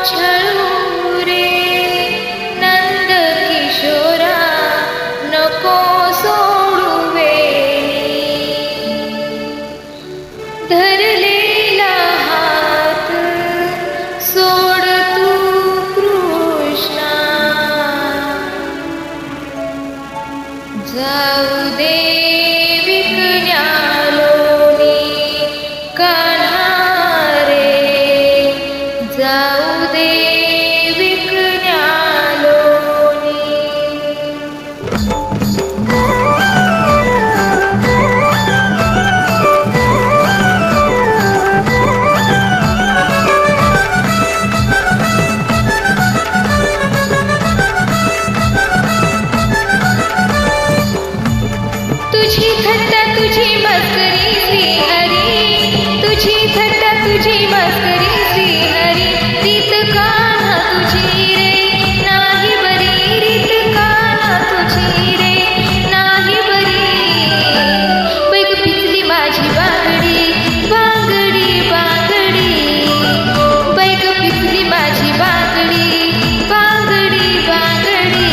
छळू रे नंद किशोरा, नको सोडू वेणी धरलेला हात सोड तू कृष्णा, जाऊ दे विकण्यालोनी कान्हा रे, जाऊ दे विकण्यालोनी. तुझी थट्टा तुझी मस्करी श्रीहरी, तुझी थट्टा तुझी मस्करी श्रीहरी, रीत कान्हा तुझी रे नाही बरी, रीत कान्हा तुझी रे नाही बरी. बैग पिचली माझी बांगडी बांगडी बांगडी, बैग पिचली माझी बांगडी बांगडी बांगडी.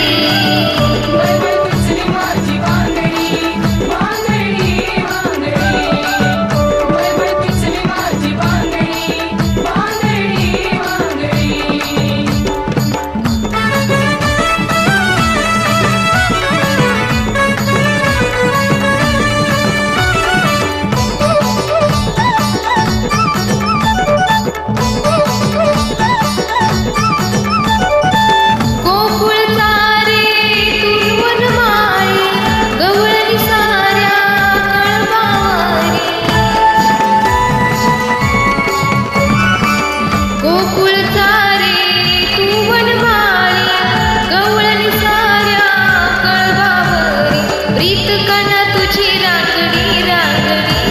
प्रीत कान्हा तुझी रांगडी रांगडी,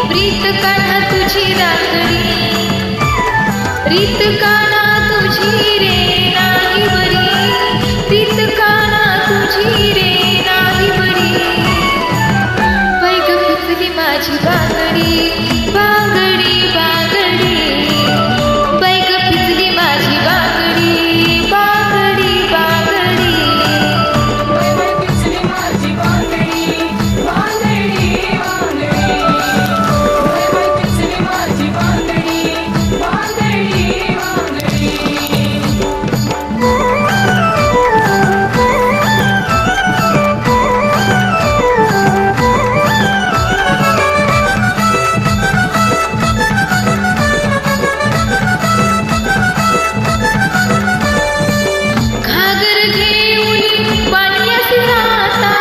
प्रीत कान्हा तुझी रांगडी, रीत कान्हा तुझी रे नाही बरी, रीत कान्हा तुझी रे नाही बरी. बैग पिचली माझी बांगडी बांगडी बांगडी, बैग पिचली माझी बांगडी बांगडी बांगडी. घागर घेऊन पाण्यात जाता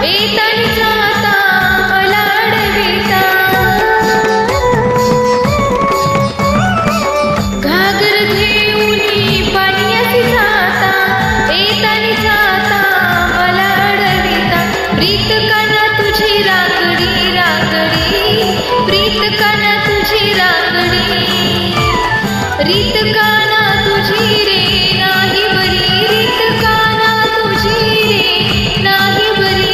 येतानी जाता मला अडविता, घागर घेऊन पाण्यात जाता येतानी जाता मला अडविता. प्रीत कान्हा तुझी रांगडी रांगडी, प्रीत कान्हा तुझी रांगडी, रीत कान्हा तुझी रे नाही बरी, रीत कान्हा तुझी रे नाही बरी.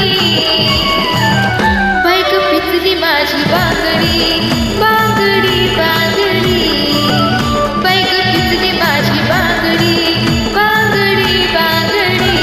बैग पिचली माझी बांगडी बांगडी बांगडी, बैग पिचली माझी बांगडी बांगडी बांगडी.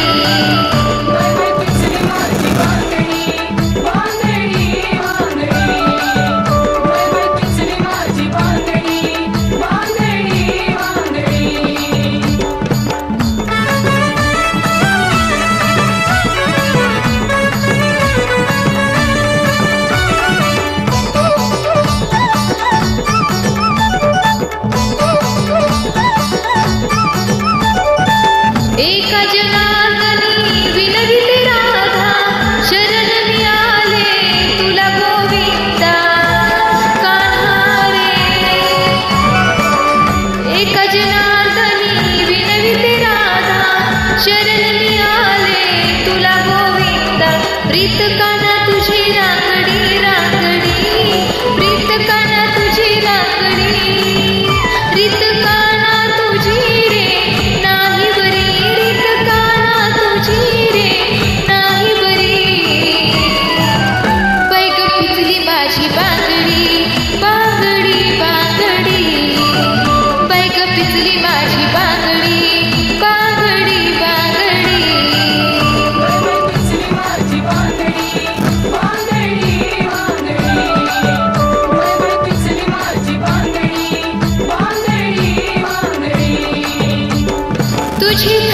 तुझी